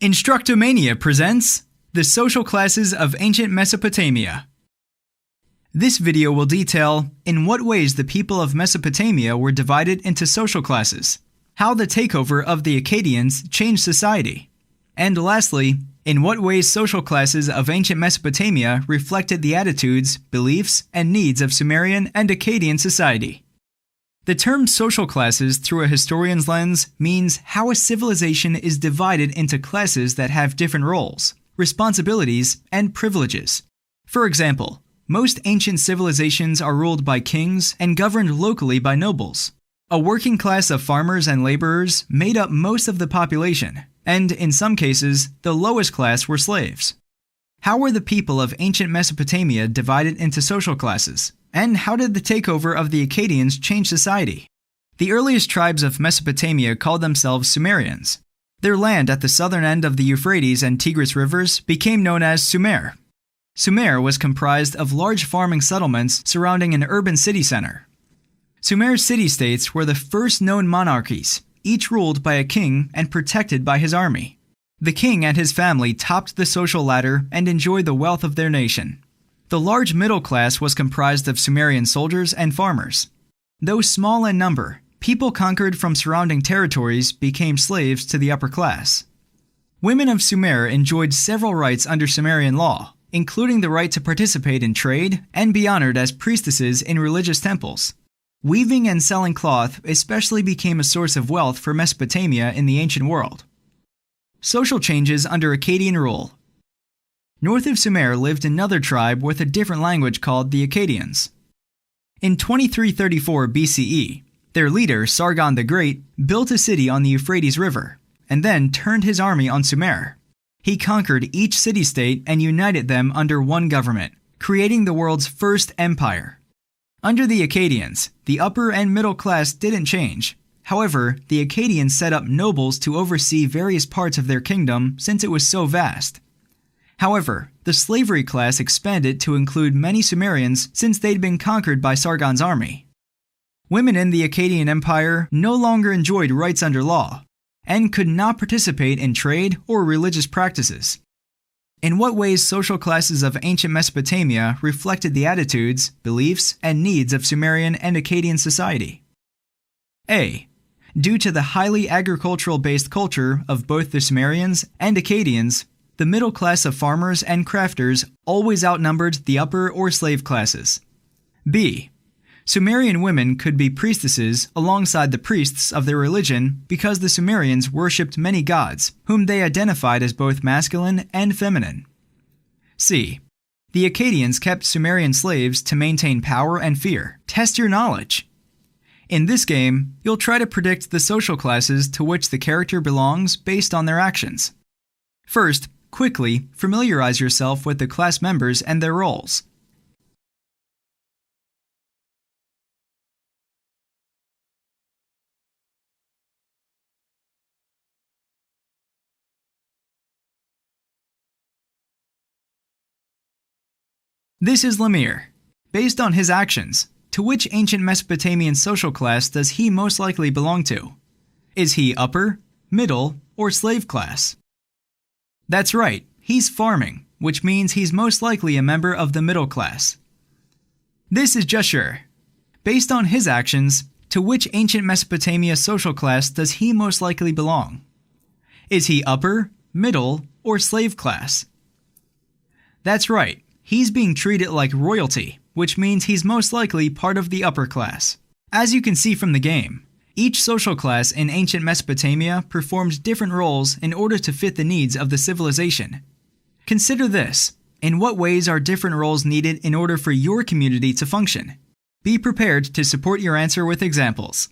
Instructomania presents the social classes of ancient Mesopotamia. This video will detail in what ways the people of Mesopotamia were divided into social classes, how the takeover of the Akkadians changed society, and lastly, in what ways social classes of ancient Mesopotamia reflected the attitudes, beliefs, and needs of Sumerian and Akkadian society. The term social classes through a historian's lens means how a civilization is divided into classes that have different roles, responsibilities, and privileges. For example, most ancient civilizations are ruled by kings and governed locally by nobles. A working class of farmers and laborers made up most of the population, and in some cases, the lowest class were slaves. How were the people of ancient Mesopotamia divided into social classes? And how did the takeover of the Akkadians change society? The earliest tribes of Mesopotamia called themselves Sumerians. Their land at the southern end of the Euphrates and Tigris rivers became known as Sumer. Sumer was comprised of large farming settlements surrounding an urban city center. Sumer's city-states were the first known monarchies, each ruled by a king and protected by his army. The king and his family topped the social ladder and enjoyed the wealth of their nation. The large middle class was comprised of Sumerian soldiers and farmers. Though small in number, people conquered from surrounding territories became slaves to the upper class. Women of Sumer enjoyed several rights under Sumerian law, including the right to participate in trade and be honored as priestesses in religious temples. Weaving and selling cloth especially became a source of wealth for Mesopotamia in the ancient world. Social changes under Akkadian rule. North of Sumer lived another tribe with a different language called the Akkadians. In 2334 BCE, their leader, Sargon the Great, built a city on the Euphrates River, and then turned his army on Sumer. He conquered each city-state and united them under one government, creating the world's first empire. Under the Akkadians, the upper and middle class didn't change. However, the Akkadians set up nobles to oversee various parts of their kingdom since it was so vast. However, the slavery class expanded to include many Sumerians since they'd been conquered by Sargon's army. Women in the Akkadian Empire no longer enjoyed rights under law, and could not participate in trade or religious practices. In what ways social classes of ancient Mesopotamia reflected the attitudes, beliefs, and needs of Sumerian and Akkadian society? A. Due to the highly agricultural-based culture of both the Sumerians and Akkadians, the middle class of farmers and crafters always outnumbered the upper or slave classes. B. Sumerian women could be priestesses alongside the priests of their religion because the Sumerians worshipped many gods, whom they identified as both masculine and feminine. C. The Akkadians kept Sumerian slaves to maintain power and fear. Test your knowledge. In this game, you'll try to predict the social classes to which the character belongs based on their actions. First, quickly familiarize yourself with the class members and their roles. This is 𝘚𝐿. Based on his actions, to which ancient Mesopotamian social class does he most likely belong to? Is he upper, middle, or slave class? That's right, he's farming, which means he's most likely a member of the middle class. This is 𝘚𝑗𝑠. Based on his actions, to which ancient Mesopotamia social class does he most likely belong? Is he upper, middle, or slave class? That's right, he's being treated like royalty, which means he's most likely part of the upper class. As you can see from the game, each social class in ancient Mesopotamia performed different roles in order to fit the needs of the civilization. Consider this: in what ways are different roles needed in order for your community to function? Be prepared to support your answer with examples.